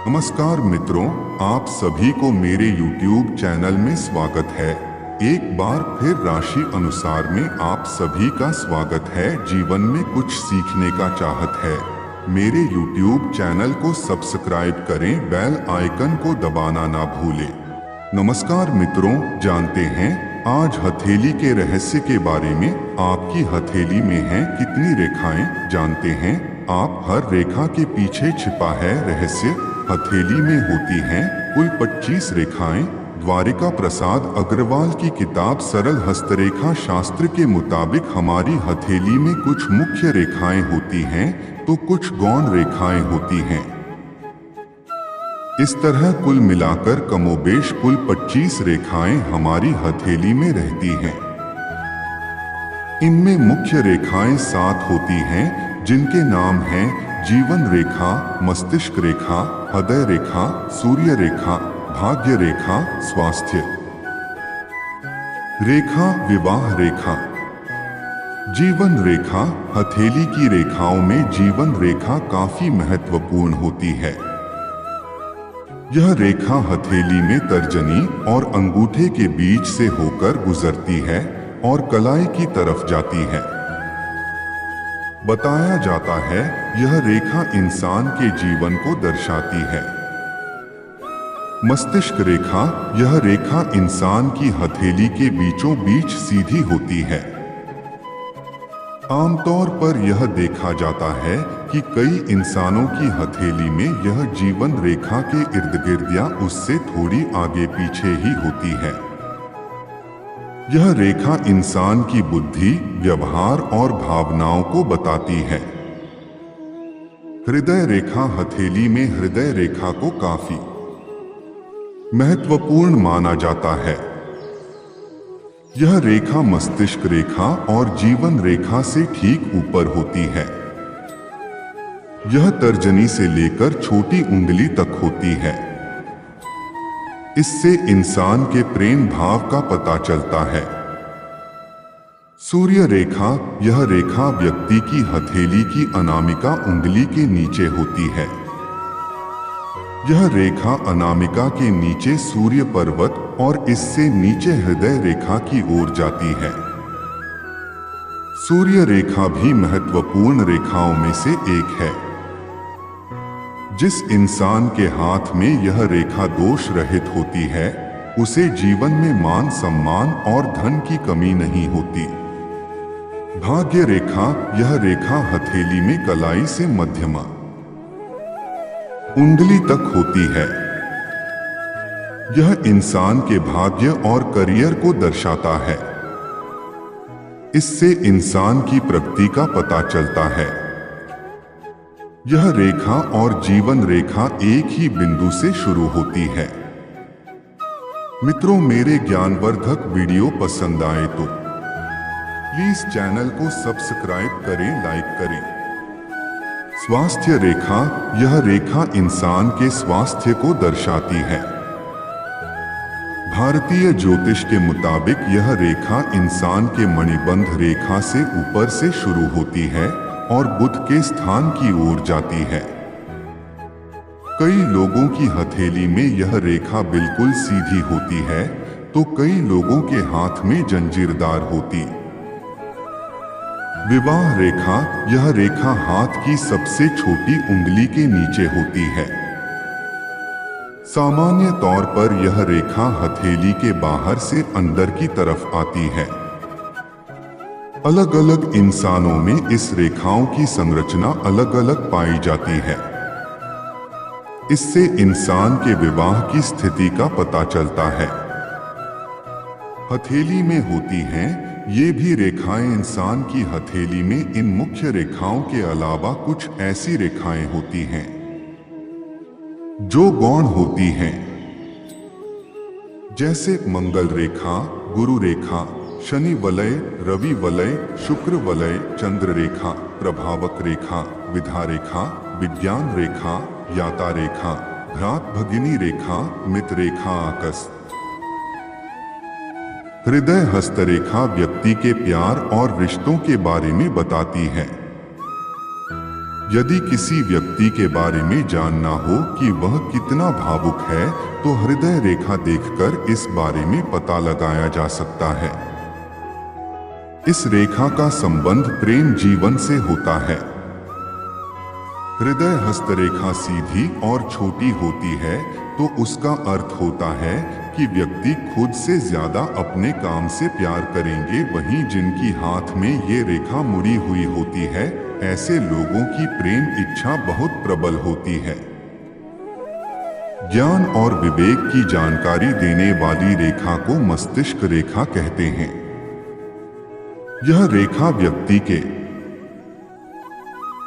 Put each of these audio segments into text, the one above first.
नमस्कार मित्रों, आप सभी को मेरे YouTube चैनल में स्वागत है। एक बार फिर राशि अनुसार में आप सभी का स्वागत है। जीवन में कुछ सीखने का चाहत है, मेरे YouTube चैनल को सब्सक्राइब करें, बेल आइकन को दबाना ना भूलें। नमस्कार मित्रों, जानते हैं आज हथेली के रहस्य के बारे में। आपकी हथेली में हैं कितनी रेखाएं जानते हैं आप? हर रेखा के पीछे छिपा है रहस्य। हथेली में होती हैं कुल 25 रेखाएं। द्वारिका प्रसाद अग्रवाल की किताब सरल हस्तरेखा शास्त्र के मुताबिक हमारी हथेली में कुछ मुख्य रेखाएं होती हैं तो कुछ गौण रेखाएं होती हैं। इस तरह कुल मिलाकर कमोबेश कुल 25 रेखाएं हमारी हथेली में रहती हैं। इनमें मुख्य रेखाएं 7 होती हैं, जिनके नाम हैं जीवन रेखा, मस्तिष्क रेखा, हृदय रेखा, सूर्य रेखा, भाग्य रेखा, स्वास्थ्य रेखा, विवाह रेखा, जीवन रेखा। हथेली की रेखाओं में जीवन रेखा काफी महत्वपूर्ण होती है। यह रेखा हथेली में तर्जनी और अंगूठे के बीच से होकर गुजरती है और कलाई की तरफ जाती है। बताया जाता है यह रेखा इंसान के जीवन को दर्शाती है। मस्तिष्क रेखा, यह रेखा इंसान की हथेली के बीचों बीच सीधी होती है। आमतौर पर यह देखा जाता है कि कई इंसानों की हथेली में यह जीवन रेखा के इर्द गिर्द या उससे थोड़ी आगे पीछे ही होती है। यह रेखा इंसान की बुद्धि, व्यवहार और भावनाओं को बताती है। हृदय रेखा, हथेली में हृदय रेखा को काफी महत्वपूर्ण माना जाता है। यह रेखा मस्तिष्क रेखा और जीवन रेखा से ठीक ऊपर होती है। यह तर्जनी से लेकर छोटी उंगली तक होती है। इससे इंसान के प्रेम भाव का पता चलता है। सूर्य रेखा, यह रेखा व्यक्ति की हथेली की अनामिका उंगली के नीचे होती है। यह रेखा अनामिका के नीचे सूर्य पर्वत और इससे नीचे हृदय रेखा की ओर जाती है। सूर्य रेखा भी महत्वपूर्ण रेखाओं में से एक है। जिस इंसान के हाथ में यह रेखा दोष रहित होती है, उसे जीवन में मान सम्मान और धन की कमी नहीं होती। भाग्य रेखा, यह रेखा हथेली में कलाई से मध्यमा उंगली तक होती है। यह इंसान के भाग्य और करियर को दर्शाता है। इससे इंसान की प्रगति का पता चलता है। यह रेखा और जीवन रेखा एक ही बिंदु से शुरू होती है। मित्रों, मेरे ज्ञानवर्धक वीडियो पसंद आए तो प्लीज चैनल को सब्सक्राइब करें, लाइक करें। स्वास्थ्य रेखा, यह रेखा इंसान के स्वास्थ्य को दर्शाती है। भारतीय ज्योतिष के मुताबिक यह रेखा इंसान के मणिबंध रेखा से ऊपर से शुरू होती है और बुध के स्थान की ओर जाती है। कई लोगों की हथेली में यह रेखा बिल्कुल सीधी होती है तो कई लोगों के हाथ में जंजीरदार होती। विवाह रेखा, यह रेखा हाथ की सबसे छोटी उंगली के नीचे होती है। सामान्य तौर पर यह रेखा हथेली के बाहर से अंदर की तरफ आती है। अलग अलग इंसानों में इस रेखाओं की संरचना अलग अलग पाई जाती है। इससे इंसान के विवाह की स्थिति का पता चलता है। हथेली में होती हैं ये भी रेखाएं। इंसान की हथेली में इन मुख्य रेखाओं के अलावा कुछ ऐसी रेखाएं होती हैं जो गौण होती हैं, जैसे मंगल रेखा, गुरु रेखा, शनि वलय, रवि वलय, शुक्र वलय, चंद्र रेखा, प्रभावक रेखा, विधा रेखा, विज्ञान रेखा, याता रेखा, भ्रात भगिनी रेखा, मित्र रेखा, आकस। हृदय हस्तरेखा व्यक्ति के प्यार और रिश्तों के बारे में बताती है। यदि किसी व्यक्ति के बारे में जानना हो कि वह कितना भावुक है, तो हृदय रेखा देखकर इस बारे में पता लगाया जा सकता है। इस रेखा का संबंध प्रेम जीवन से होता है। हृदय हस्तरेखा सीधी और छोटी होती है तो उसका अर्थ होता है कि व्यक्ति खुद से ज्यादा अपने काम से प्यार करेंगे। वहीं जिनकी हाथ में ये रेखा मुड़ी हुई होती है, ऐसे लोगों की प्रेम इच्छा बहुत प्रबल होती है। ज्ञान और विवेक की जानकारी देने वाली रेखा को मस्तिष्क रेखा कहते हैं। यह रेखा व्यक्ति के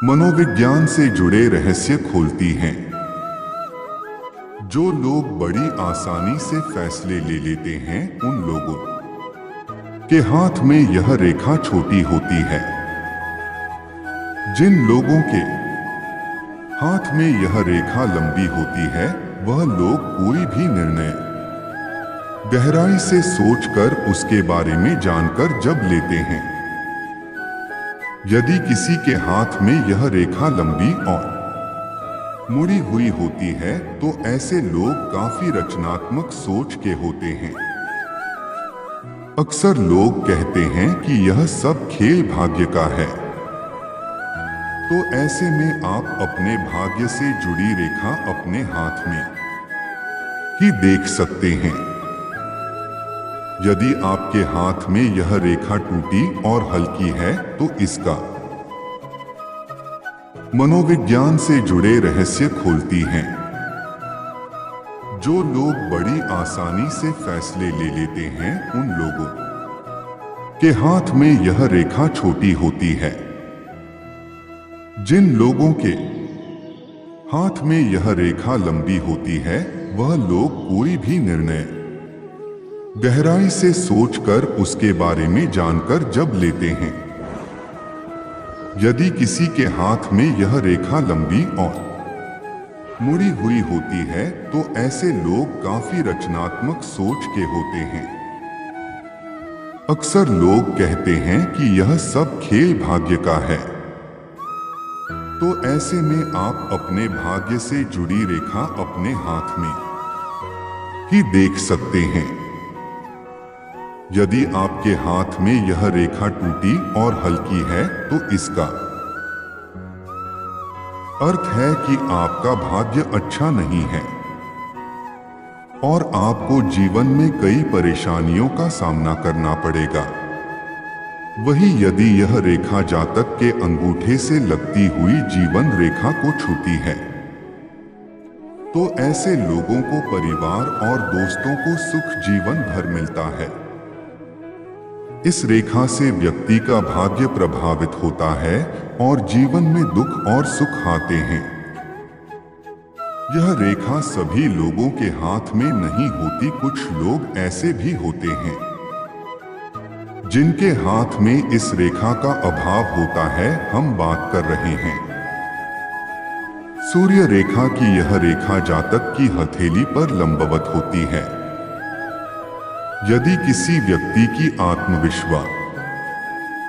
मनोविज्ञान से जुड़े रहस्य खोलती है। जो लोग बड़ी आसानी से फैसले ले लेते हैं, उन लोगों के हाथ में यह रेखा छोटी होती है। जिन लोगों के हाथ में यह रेखा लंबी होती है, वह लोग कोई भी निर्णय गहराई से सोचकर उसके बारे में जानकर जब लेते हैं। यदि किसी के हाथ में यह रेखा लंबी और मुड़ी हुई होती है, तो ऐसे लोग काफी रचनात्मक सोच के होते हैं। अक्सर लोग कहते हैं कि यह सब खेल भाग्य का है। तो ऐसे में आप अपने भाग्य से जुड़ी रेखा अपने हाथ में ही देख सकते हैं। यदि आपके हाथ में यह रेखा टूटी और हल्की है, तो इसका मनोविज्ञान से जुड़े रहस्य खोलती हैं। जो लोग बड़ी आसानी से फैसले ले लेते हैं, उन लोगों के हाथ में यह रेखा छोटी होती है। जिन लोगों के हाथ में यह रेखा लंबी होती है, वह लोग कोई भी निर्णय गहराई से सोचकर उसके बारे में जानकर जब लेते हैं। यदि किसी के हाथ में यह रेखा लंबी और मुड़ी हुई होती है, तो ऐसे लोग काफी रचनात्मक सोच के होते हैं। अक्सर लोग कहते हैं कि यह सब खेल भाग्य का है। तो ऐसे में आप अपने भाग्य से जुड़ी रेखा अपने हाथ में ही देख सकते हैं। यदि आपके हाथ में यह रेखा टूटी और हल्की है, तो इसका अर्थ है कि आपका भाग्य अच्छा नहीं है और आपको जीवन में कई परेशानियों का सामना करना पड़ेगा। वहीं यदि यह रेखा जातक के अंगूठे से लगती हुई जीवन रेखा को छूती है, तो ऐसे लोगों को परिवार और दोस्तों को सुख जीवन भर मिलता है। इस रेखा से व्यक्ति का भाग्य प्रभावित होता है और जीवन में दुख और सुख आते हैं। यह रेखा सभी लोगों के हाथ में नहीं होती। कुछ लोग ऐसे भी होते हैं जिनके हाथ में इस रेखा का अभाव होता है। हम बात कर रहे हैं सूर्य रेखा की। यह रेखा जातक की हथेली पर लंबवत होती है। यदि किसी व्यक्ति की आत्मविश्वास